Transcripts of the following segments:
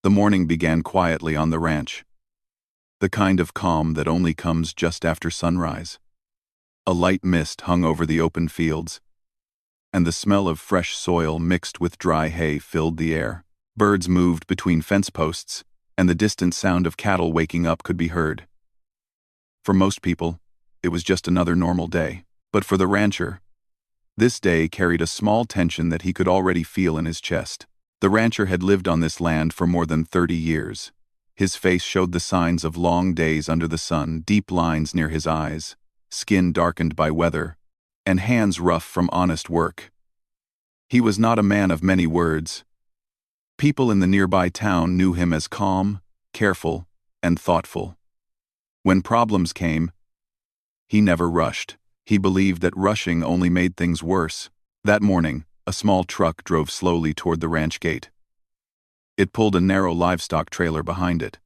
The morning began quietly on the ranch, the kind of calm that only comes just after sunrise. A light mist hung over the open fields, and the smell of fresh soil mixed with dry hay filled the air. Birds moved between fence posts, and the distant sound of cattle waking up could be heard. For most people, it was just another normal day. But for the rancher, this day carried a small tension that he could already feel in his chest. The rancher had lived on this land for more than 30 years. His face showed the signs of long days under the sun, deep lines near his eyes, skin darkened by weather, and hands rough from honest work. He was not a man of many words. People in the nearby town knew him as calm, careful, and thoughtful. When problems came, he never rushed. He believed that rushing only made things worse. That morning, a small truck drove slowly toward the ranch gate. It pulled a narrow livestock trailer behind it.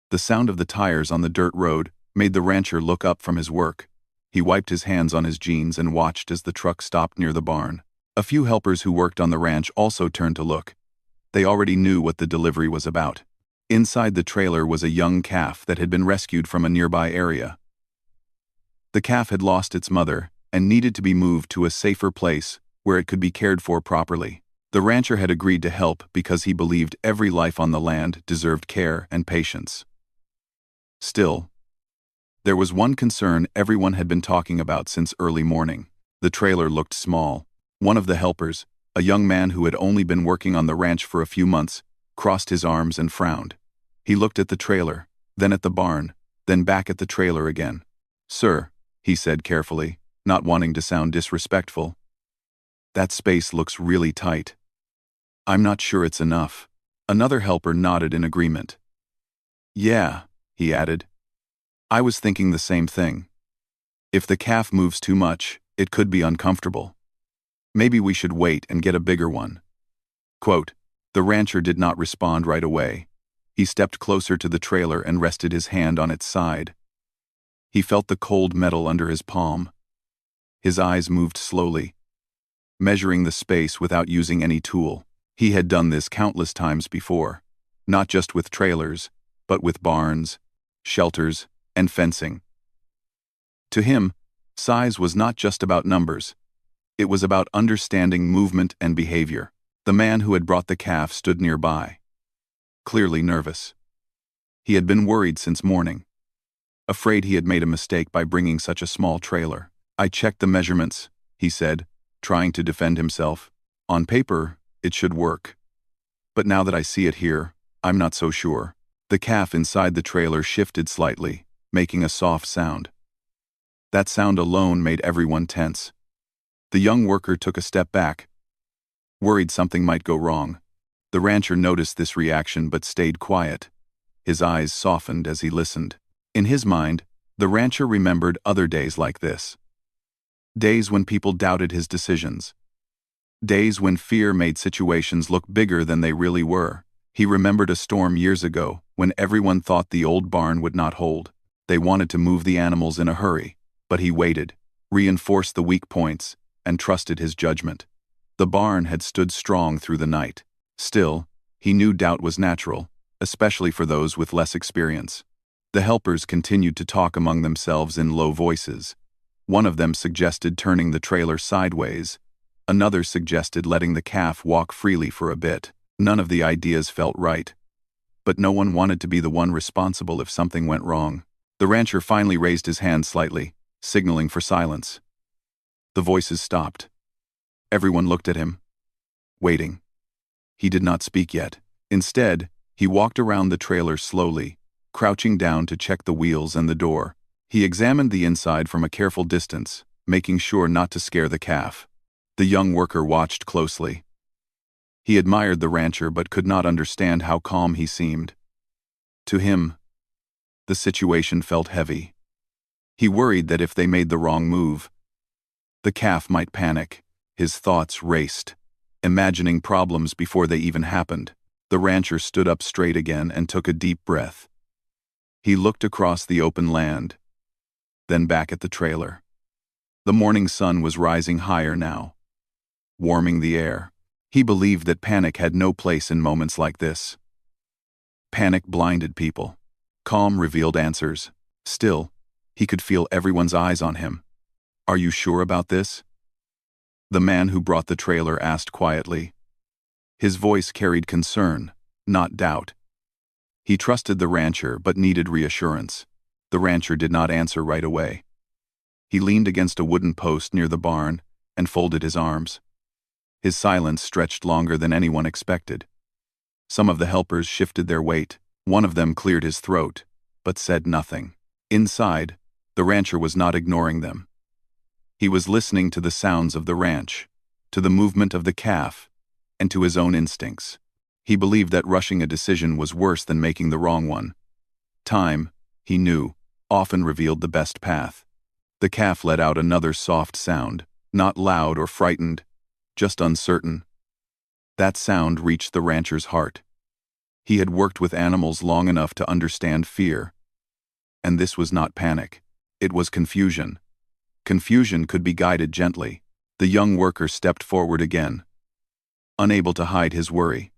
The sound of the tires on the dirt road made the rancher look up from his work. He wiped his hands on his jeans and watched as the truck stopped near the barn. A few helpers who worked on the ranch also turned to look. They already knew what the delivery was about. Inside the trailer was a young calf that had been rescued from a nearby area. The calf had lost its mother and needed to be moved to a safer place where it could be cared for properly. The rancher had agreed to help because he believed every life on the land deserved care and patience. Still, there was one concern everyone had been talking about since early morning. The trailer looked small. One of the helpers, a young man who had only been working on the ranch for a few months, crossed his arms and frowned. He looked at the trailer, then at the barn, then back at the trailer again. "Sir," he said carefully, not wanting to sound disrespectful, "that space looks really tight. I'm not sure it's enough." Another helper nodded in agreement. "Yeah," he added. "I was thinking the same thing. If the calf moves too much, it could be uncomfortable. Maybe we should wait and get a bigger one." Quote, the rancher did not respond right away. He stepped closer to the trailer and rested his hand on its side. He felt the cold metal under his palm. His eyes moved slowly, measuring the space without using any tool. He had done this countless times before, not just with trailers, but with barns, shelters, and fencing. To him, size was not just about numbers. It was about understanding movement and behavior. The man who had brought the calf stood nearby, clearly nervous. He had been worried since morning, afraid he had made a mistake by bringing such a small trailer. "I checked the measurements," he said, trying to defend himself. "On paper, it should work. But now that I see it here, I'm not so sure." The calf inside the trailer shifted slightly, making a soft sound. That sound alone made everyone tense. The young worker took a step back, worried something might go wrong. The rancher noticed this reaction but stayed quiet. His eyes softened as he listened. In his mind, the rancher remembered other days like this. Days when people doubted his decisions. Days when fear made situations look bigger than they really were. He remembered a storm years ago when everyone thought the old barn would not hold. They wanted to move the animals in a hurry, but he waited, reinforced the weak points, and trusted his judgment. The barn had stood strong through the night. Still, he knew doubt was natural, especially for those with less experience. The helpers continued to talk among themselves in low voices. One of them suggested turning the trailer sideways. Another suggested letting the calf walk freely for a bit. None of the ideas felt right. But no one wanted to be the one responsible if something went wrong. The rancher finally raised his hand slightly, signaling for silence. The voices stopped. Everyone looked at him, waiting. He did not speak yet. Instead, he walked around the trailer slowly, crouching down to check the wheels and the door. He examined the inside from a careful distance, making sure not to scare the calf. The young worker watched closely. He admired the rancher but could not understand how calm he seemed. To him, the situation felt heavy. He worried that if they made the wrong move, the calf might panic. His thoughts raced, imagining problems before they even happened. The rancher stood up straight again and took a deep breath. He looked across the open land, then back at the trailer. The morning sun was rising higher now, warming the air. He believed that panic had no place in moments like this. Panic blinded people. Calm revealed answers. Still, he could feel everyone's eyes on him. "Are you sure about this?" The man who brought the trailer asked quietly. His voice carried concern, not doubt. He trusted the rancher but needed reassurance. The rancher did not answer right away. He leaned against a wooden post near the barn and folded his arms. His silence stretched longer than anyone expected. Some of the helpers shifted their weight. One of them cleared his throat, but said nothing. Inside, the rancher was not ignoring them. He was listening to the sounds of the ranch, to the movement of the calf, and to his own instincts. He believed that rushing a decision was worse than making the wrong one. Time, he knew, often revealed the best path. The calf let out another soft sound, not loud or frightened, just uncertain. That sound reached the rancher's heart. He had worked with animals long enough to understand fear. And this was not panic. It was confusion. Confusion could be guided gently. The young worker stepped forward again, unable to hide his worry.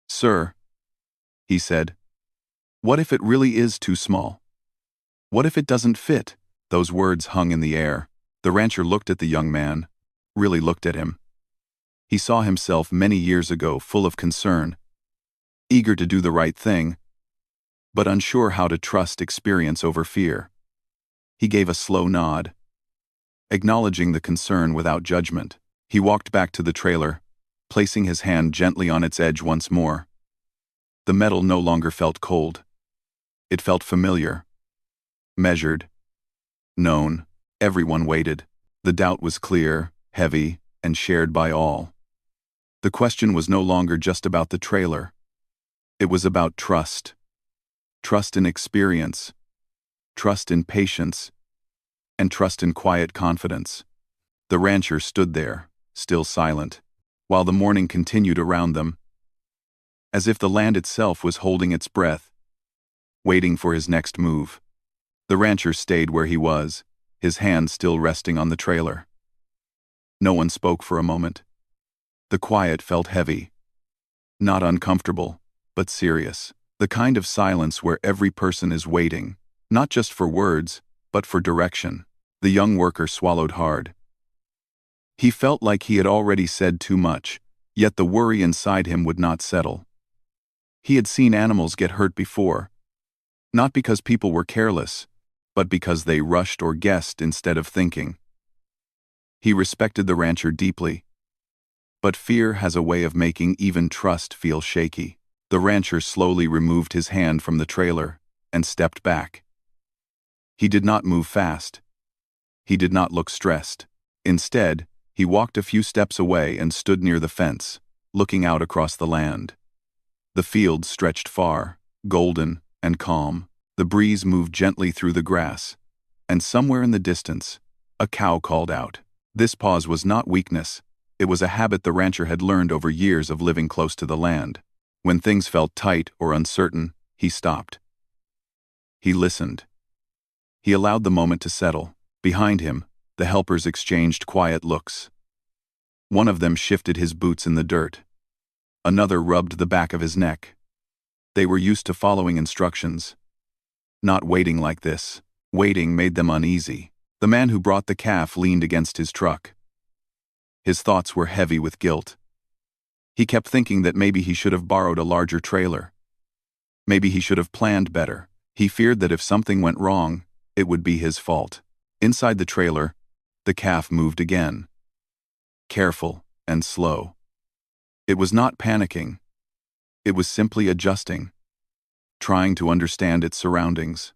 "Sir," he said, "what if it really is too small? What if it doesn't fit?" Those words hung in the air. The rancher looked at the young man, really looked at him. He saw himself many years ago full of concern, eager to do the right thing, but unsure how to trust experience over fear. He gave a slow nod, acknowledging the concern without judgment. He walked back to the trailer, placing his hand gently on its edge once more. The metal no longer felt cold. It felt familiar, measured, known. Everyone waited. The doubt was clear, heavy, and shared by all. The question was no longer just about the trailer. It was about trust. Trust in experience, trust in patience, and trust in quiet confidence. The rancher stood there, still silent, while the morning continued around them, as if the land itself was holding its breath, waiting for his next move. The rancher stayed where he was, his hand still resting on the trailer. No one spoke for a moment. The quiet felt heavy, not uncomfortable, but serious. The kind of silence where every person is waiting, not just for words, but for direction. The young worker swallowed hard. He felt like he had already said too much, yet the worry inside him would not settle. He had seen animals get hurt before, not because people were careless, but because they rushed or guessed instead of thinking. He respected the rancher deeply, but fear has a way of making even trust feel shaky. The rancher slowly removed his hand from the trailer and stepped back. He did not move fast. He did not look stressed. Instead, he walked a few steps away and stood near the fence, looking out across the land. The fields stretched far, golden and calm. The breeze moved gently through the grass, and somewhere in the distance, a cow called out. This pause was not weakness. It was a habit the rancher had learned over years of living close to the land. When things felt tight or uncertain, he stopped. He listened. He allowed the moment to settle. Behind him, the helpers exchanged quiet looks. One of them shifted his boots in the dirt. Another rubbed the back of his neck. They were used to following instructions, not waiting like this. Waiting made them uneasy. The man who brought the calf leaned against his truck. His thoughts were heavy with guilt. He kept thinking that maybe he should have borrowed a larger trailer. Maybe he should have planned better. He feared that if something went wrong, it would be his fault. Inside the trailer, the calf moved again. Careful and slow. It was not panicking. It was simply adjusting, trying to understand its surroundings.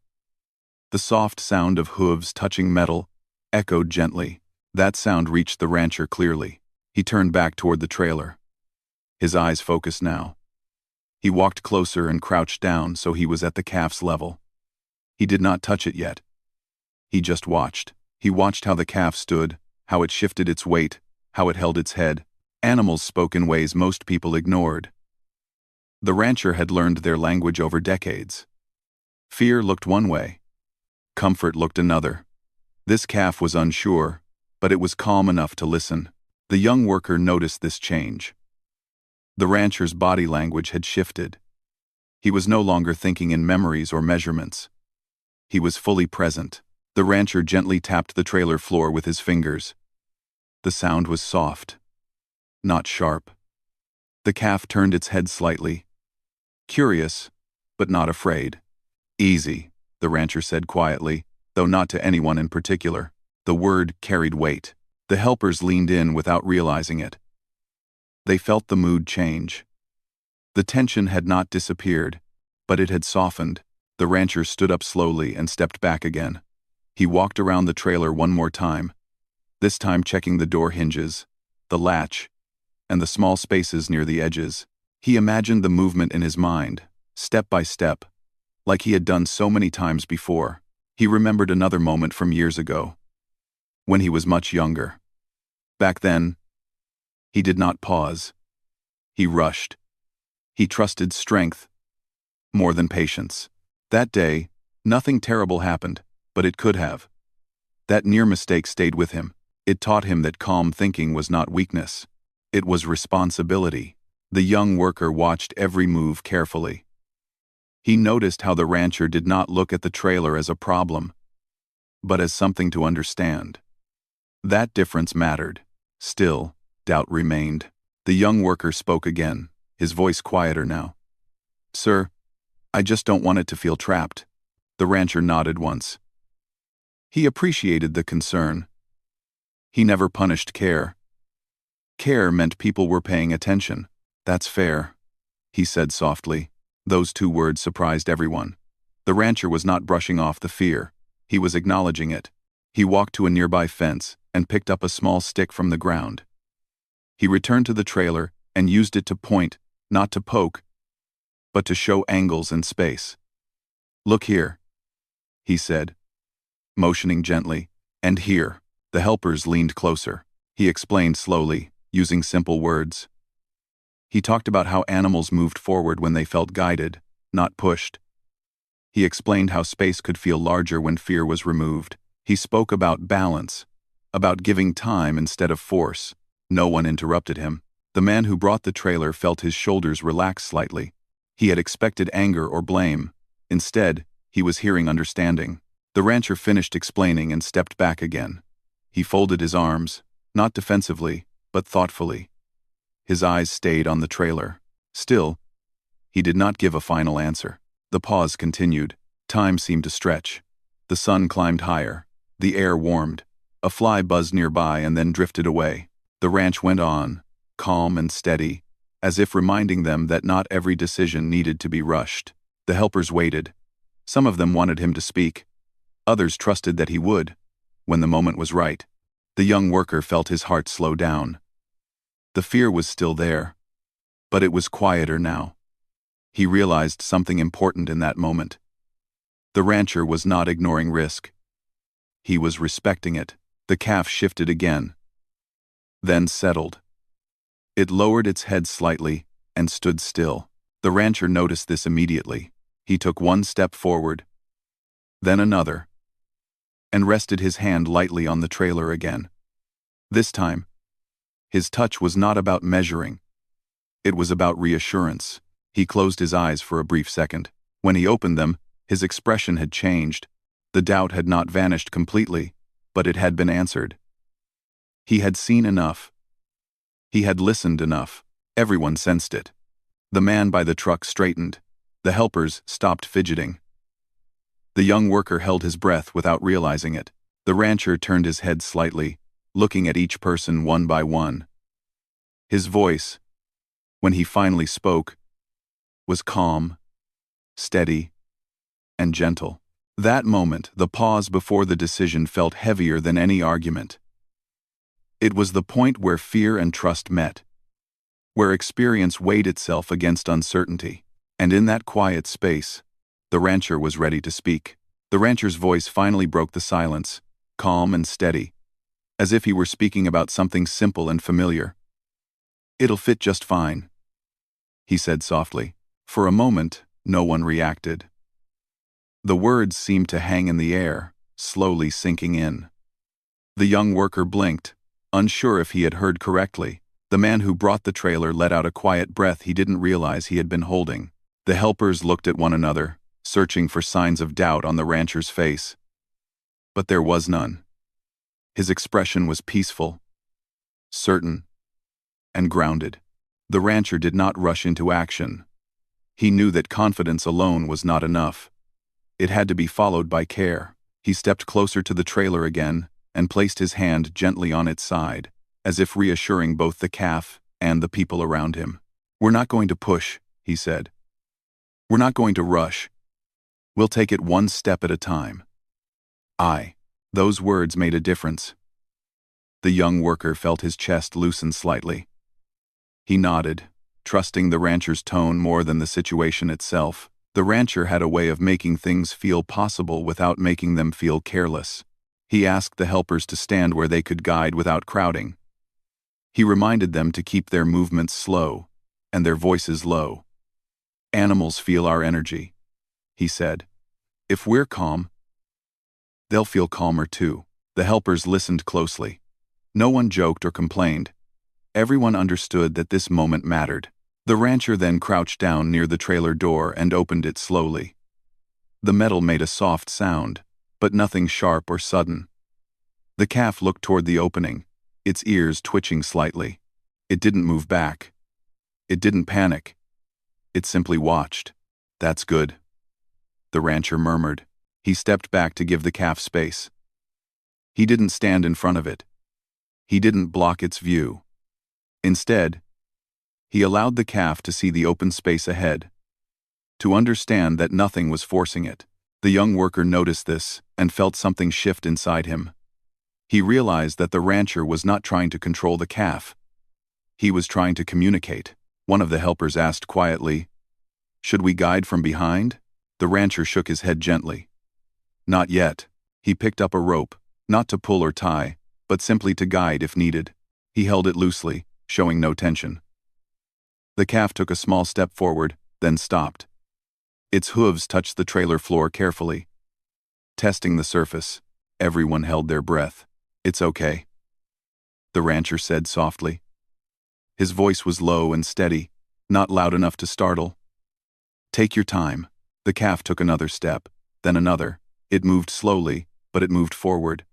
The soft sound of hooves touching metal echoed gently. That sound reached the rancher clearly. He turned back toward the trailer. His eyes focused now. He walked closer and crouched down so he was at the calf's level. He did not touch it yet. He just watched. He watched how the calf stood, how it shifted its weight, how it held its head. Animals spoke in ways most people ignored. The rancher had learned their language over decades. Fear looked one way. Comfort looked another. This calf was unsure, but it was calm enough to listen. The young worker noticed this change. The rancher's body language had shifted. He was no longer thinking in memories or measurements. He was fully present. The rancher gently tapped the trailer floor with his fingers. The sound was soft, not sharp. The calf turned its head slightly, curious, but not afraid. "Easy," the rancher said quietly, though not to anyone in particular. The word carried weight. The helpers leaned in without realizing it. They felt the mood change. The tension had not disappeared, but it had softened. The rancher stood up slowly and stepped back again. He walked around the trailer one more time, this time checking the door hinges, the latch, and the small spaces near the edges. He imagined the movement in his mind, step by step, like he had done so many times before. He remembered another moment from years ago, when he was much younger. Back then, he did not pause. He rushed. He trusted strength more than patience. That day, nothing terrible happened, but it could have. That near mistake stayed with him. It taught him that calm thinking was not weakness. It was responsibility. The young worker watched every move carefully. He noticed how the rancher did not look at the trailer as a problem, but as something to understand. That difference mattered. Still, doubt remained. The young worker spoke again, his voice quieter now. "Sir, I just don't want it to feel trapped." The rancher nodded once. He appreciated the concern. He never punished care. Care meant people were paying attention. "That's fair," he said softly. Those two words surprised everyone. The rancher was not brushing off the fear. He was acknowledging it. He walked to a nearby fence and picked up a small stick from the ground. He returned to the trailer and used it to point, not to poke, but to show angles and space. "Look here," he said, motioning gently, "and here." The helpers leaned closer. He explained slowly, using simple words. He talked about how animals moved forward when they felt guided, not pushed. He explained how space could feel larger when fear was removed. He spoke about balance, about giving time instead of force. No one interrupted him. The man who brought the trailer felt his shoulders relax slightly. He had expected anger or blame. Instead, he was hearing understanding. The rancher finished explaining and stepped back again. He folded his arms, not defensively, but thoughtfully. His eyes stayed on the trailer. Still, he did not give a final answer. The pause continued. Time seemed to stretch. The sun climbed higher. The air warmed. A fly buzzed nearby and then drifted away. The ranch went on, calm and steady, as if reminding them that not every decision needed to be rushed. The helpers waited. Some of them wanted him to speak. Others trusted that he would, when the moment was right. The young worker felt his heart slow down. The fear was still there, but it was quieter now. He realized something important in that moment. The rancher was not ignoring risk. He was respecting it. The calf shifted again, then settled. It lowered its head slightly and stood still. The rancher noticed this immediately. He took one step forward, then another, and rested his hand lightly on the trailer again. This time, his touch was not about measuring. It was about reassurance. He closed his eyes for a brief second. When he opened them, his expression had changed. The doubt had not vanished completely, but it had been answered. He had seen enough. He had listened enough. Everyone sensed it. The man by the truck straightened. The helpers stopped fidgeting. The young worker held his breath without realizing it. The rancher turned his head slightly, looking at each person one by one. His voice, when he finally spoke, was calm, steady, and gentle. That moment, the pause before the decision, felt heavier than any argument. It was the point where fear and trust met, where experience weighed itself against uncertainty. And in that quiet space, the rancher was ready to speak. The rancher's voice finally broke the silence, calm and steady, as if he were speaking about something simple and familiar. "It'll fit just fine," he said softly. For a moment, no one reacted. The words seemed to hang in the air, slowly sinking in. The young worker blinked, unsure if he had heard correctly. The man who brought the trailer let out a quiet breath he didn't realize he had been holding. The helpers looked at one another, searching for signs of doubt on the rancher's face. But there was none. His expression was peaceful, certain, and grounded. The rancher did not rush into action. He knew that confidence alone was not enough. It had to be followed by care. He stepped closer to the trailer again and placed his hand gently on its side, as if reassuring both the calf and the people around him. "We're not going to push," he said. "We're not going to rush. We'll take it one step at a time." Those words made a difference. The young worker felt his chest loosen slightly. He nodded, trusting the rancher's tone more than the situation itself. The rancher had a way of making things feel possible without making them feel careless. He asked the helpers to stand where they could guide without crowding. He reminded them to keep their movements slow and their voices low. "Animals feel our energy," he said. "If we're calm, they'll feel calmer too." The helpers listened closely. No one joked or complained. Everyone understood that this moment mattered. The rancher then crouched down near the trailer door and opened it slowly. The metal made a soft sound, but nothing sharp or sudden. The calf looked toward the opening, its ears twitching slightly. It didn't move back. It didn't panic. It simply watched. "That's good," the rancher murmured. He stepped back to give the calf space. He didn't stand in front of it. He didn't block its view. Instead, he allowed the calf to see the open space ahead, to understand that nothing was forcing it. The young worker noticed this and felt something shift inside him. He realized that the rancher was not trying to control the calf. He was trying to communicate. One of the helpers asked quietly, "Should we guide from behind?" The rancher shook his head gently. "Not yet." He picked up a rope, not to pull or tie, but simply to guide if needed. He held it loosely, showing no tension. The calf took a small step forward, then stopped. Its hooves touched the trailer floor carefully. Testing the surface, everyone held their breath. "It's okay," the rancher said softly. His voice was low and steady, not loud enough to startle. "Take your time." The calf took another step, then another. It moved slowly, but it moved forward.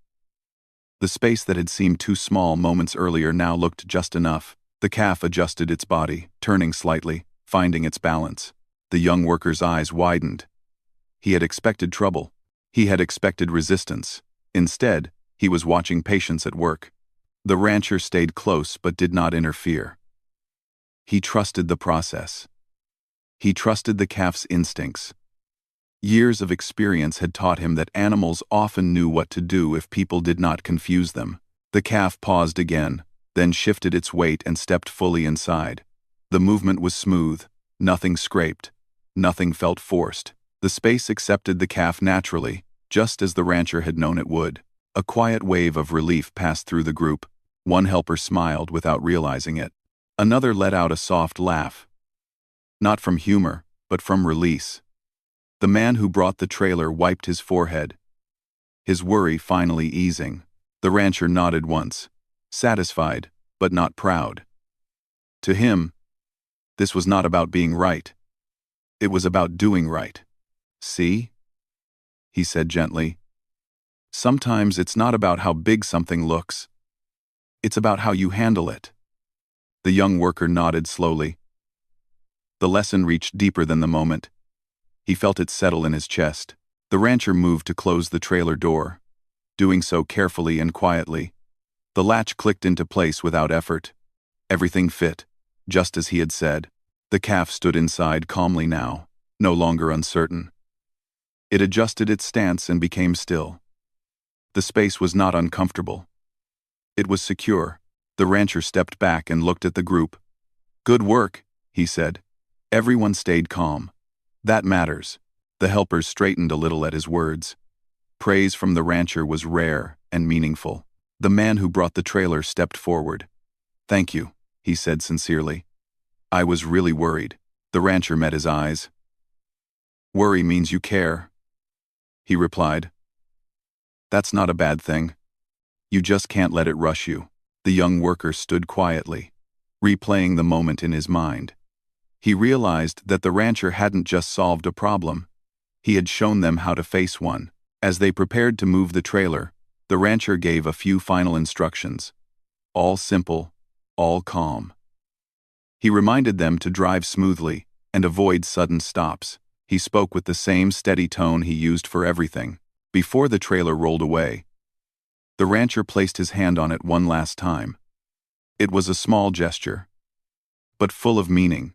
The space that had seemed too small moments earlier now looked just enough. The calf adjusted its body, turning slightly, finding its balance. The young worker's eyes widened. He had expected trouble. He had expected resistance. Instead, he was watching patience at work. The rancher stayed close but did not interfere. He trusted the process. He trusted the calf's instincts. Years of experience had taught him that animals often knew what to do if people did not confuse them. The calf paused again, then shifted its weight and stepped fully inside. The movement was smooth, nothing scraped, nothing felt forced. The space accepted the calf naturally, just as the rancher had known it would. A quiet wave of relief passed through the group. One helper smiled without realizing it. Another let out a soft laugh. Not from humor, but from release. The man who brought the trailer wiped his forehead, his worry finally easing. The rancher nodded once, satisfied, but not proud. To him, this was not about being right. It was about doing right. "See?" he said gently. "Sometimes it's not about how big something looks. It's about how you handle it." The young worker nodded slowly. The lesson reached deeper than the moment. He felt it settle in his chest. The rancher moved to close the trailer door, doing so carefully and quietly. The latch clicked into place without effort. Everything fit, just as he had said. The calf stood inside calmly now, no longer uncertain. It adjusted its stance and became still. The space was not uncomfortable. It was secure. The rancher stepped back and looked at the group. "Good work," he said. Everyone stayed calm. "That matters." The helpers straightened a little at his words. Praise from the rancher was rare and meaningful. The man who brought the trailer stepped forward. "Thank you," he said sincerely. "I was really worried." The rancher met his eyes. "Worry means you care," he replied. "That's not a bad thing. You just can't let it rush you." The young worker stood quietly, replaying the moment in his mind. He realized that the rancher hadn't just solved a problem. He had shown them how to face one. As they prepared to move the trailer, the rancher gave a few final instructions. All simple, all calm. He reminded them to drive smoothly and avoid sudden stops. He spoke with the same steady tone he used for everything. Before the trailer rolled away, the rancher placed his hand on it one last time. It was a small gesture, but full of meaning.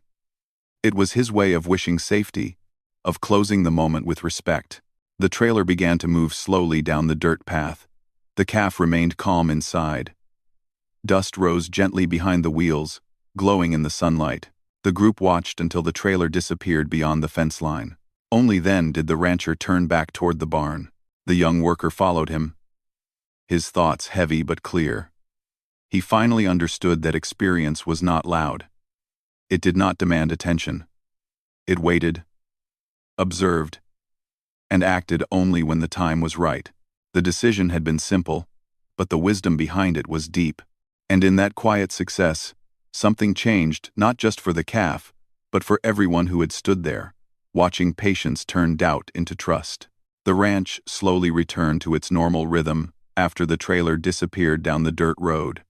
It was his way of wishing safety, of closing the moment with respect. The trailer began to move slowly down the dirt path. The calf remained calm inside. Dust rose gently behind the wheels, glowing in the sunlight. The group watched until the trailer disappeared beyond the fence line. Only then did the rancher turn back toward the barn. The young worker followed him, his thoughts heavy but clear. He finally understood that experience was not loud. It did not demand attention. It waited, observed, and acted only when the time was right. The decision had been simple, but the wisdom behind it was deep. And in that quiet success, something changed, not just for the calf, but for everyone who had stood there, watching patience turn doubt into trust. The ranch slowly returned to its normal rhythm after the trailer disappeared down the dirt road.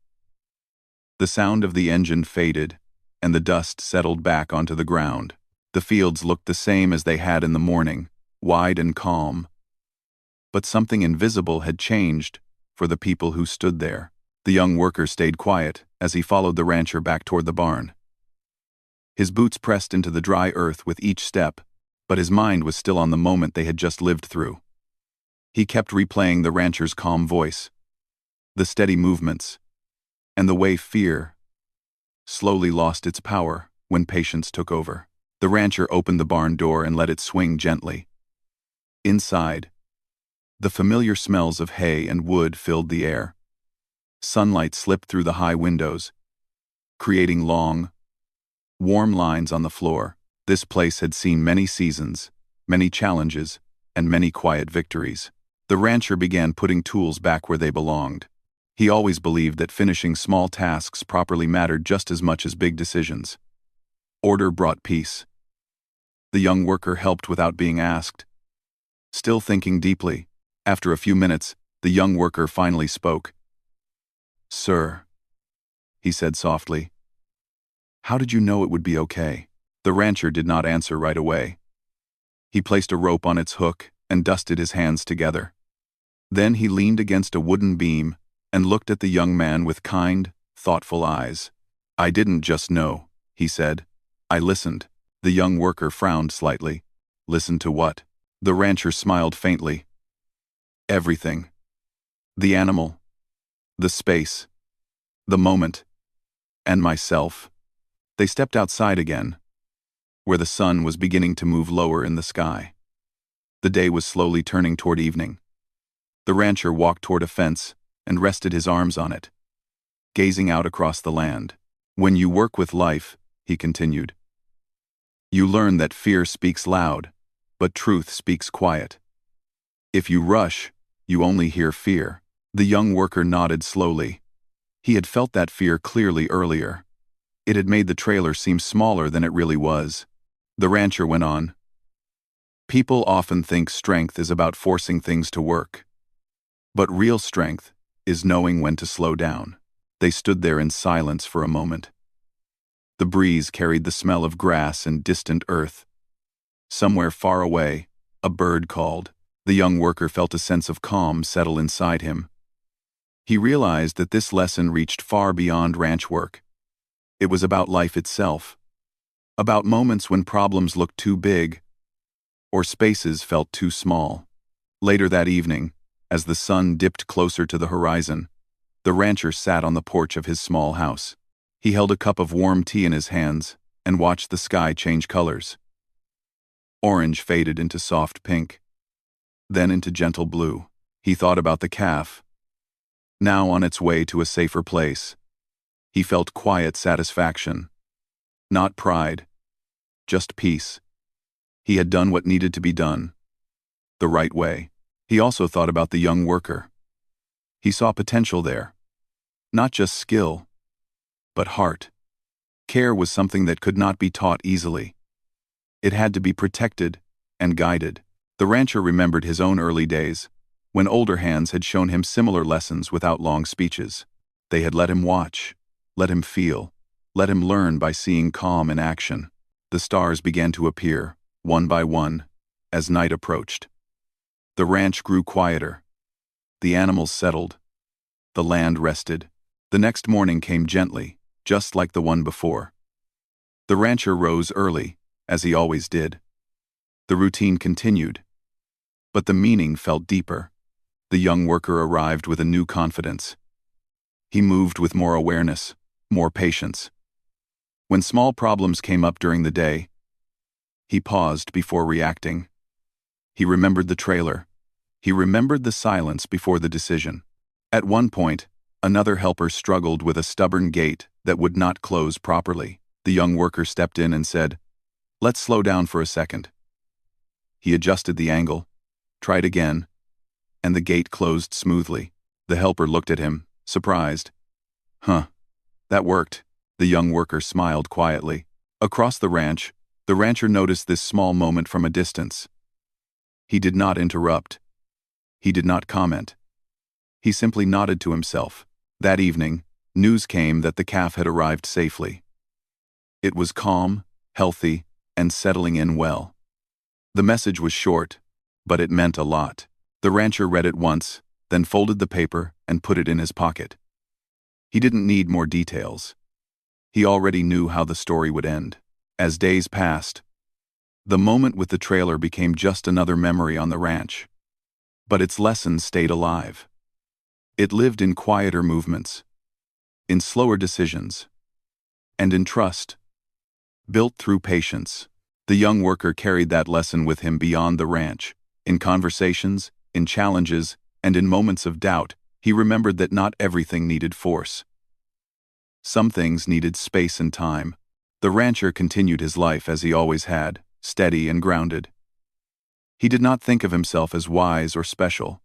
The sound of the engine faded, and the dust settled back onto the ground. The fields looked the same as they had in the morning, wide and calm. But something invisible had changed for the people who stood there. The young worker stayed quiet as he followed the rancher back toward the barn. His boots pressed into the dry earth with each step, but his mind was still on the moment they had just lived through. He kept replaying the rancher's calm voice, the steady movements, and the way fear slowly lost its power when patience took over. The rancher opened the barn door and let it swing gently. Inside, the familiar smells of hay and wood filled the air. Sunlight slipped through the high windows, creating long, warm lines on the floor. This place had seen many seasons, many challenges, and many quiet victories. The rancher began putting tools back where they belonged. He always believed that finishing small tasks properly mattered just as much as big decisions. Order brought peace. The young worker helped without being asked. Still thinking deeply, after a few minutes, the young worker finally spoke. "Sir," he said softly, "how did you know it would be okay?" The rancher did not answer right away. He placed a rope on its hook and dusted his hands together. Then he leaned against a wooden beam and looked at the young man with kind, thoughtful eyes. "I didn't just know," he said. "I listened." The young worker frowned slightly. "Listen to what?" The rancher smiled faintly. "Everything. The animal, the space, the moment, and myself." They stepped outside again, where the sun was beginning to move lower in the sky. The day was slowly turning toward evening. The rancher walked toward a fence and rested his arms on it, gazing out across the land. "When you work with life," he continued, "you learn that fear speaks loud, but truth speaks quiet. If you rush, you only hear fear." The young worker nodded slowly. He had felt that fear clearly earlier. It had made the trailer seem smaller than it really was. The rancher went on. "People often think strength is about forcing things to work. But real strength is knowing when to slow down." They stood there in silence for a moment. The breeze carried the smell of grass and distant earth. Somewhere far away, a bird called. The young worker felt a sense of calm settle inside him. He realized that this lesson reached far beyond ranch work. It was about life itself, about moments when problems looked too big or spaces felt too small. Later that evening, as the sun dipped closer to the horizon, the rancher sat on the porch of his small house. He held a cup of warm tea in his hands and watched the sky change colors. Orange faded into soft pink, then into gentle blue. He thought about the calf, now on its way to a safer place. He felt quiet satisfaction, not pride, just peace. He had done what needed to be done, the right way. He also thought about the young worker. He saw potential there, not just skill, but heart. Care was something that could not be taught easily. It had to be protected and guided. The rancher remembered his own early days, when older hands had shown him similar lessons without long speeches. They had let him watch, let him feel, let him learn by seeing calm in action. The stars began to appear, one by one, as night approached. The ranch grew quieter. The animals settled. The land rested. The next morning came gently, just like the one before. The rancher rose early, as he always did. The routine continued. But the meaning felt deeper. The young worker arrived with a new confidence. He moved with more awareness, more patience. When small problems came up during the day, he paused before reacting. He remembered the trailer. He remembered the silence before the decision. At one point, another helper struggled with a stubborn gate that would not close properly. The young worker stepped in and said, "Let's slow down for a second." He adjusted the angle, tried again, and the gate closed smoothly. The helper looked at him, surprised. "Huh, that worked." The young worker smiled quietly. Across the ranch, the rancher noticed this small moment from a distance. He did not interrupt. He did not comment. He simply nodded to himself. That evening, news came that the calf had arrived safely. It was calm, healthy, and settling in well. The message was short, but it meant a lot. The rancher read it once, then folded the paper and put it in his pocket. He didn't need more details. He already knew how the story would end. As days passed, the moment with the trailer became just another memory on the ranch. But its lessons stayed alive. It lived in quieter movements, in slower decisions, and in trust, built through patience. The young worker carried that lesson with him beyond the ranch. In conversations, in challenges, and in moments of doubt, he remembered that not everything needed force. Some things needed space and time. The rancher continued his life as he always had, steady and grounded. He did not think of himself as wise or special.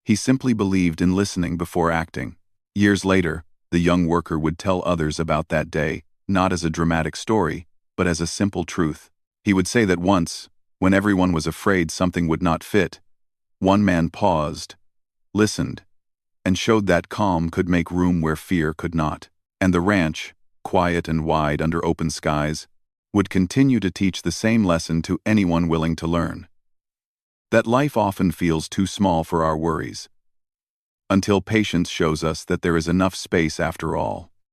He simply believed in listening before acting. Years later, the young worker would tell others about that day, not as a dramatic story, but as a simple truth. He would say that once, when everyone was afraid something would not fit, one man paused, listened, and showed that calm could make room where fear could not. And the ranch, quiet and wide under open skies, would continue to teach the same lesson to anyone willing to learn. That life often feels too small for our worries, until patience shows us that there is enough space after all.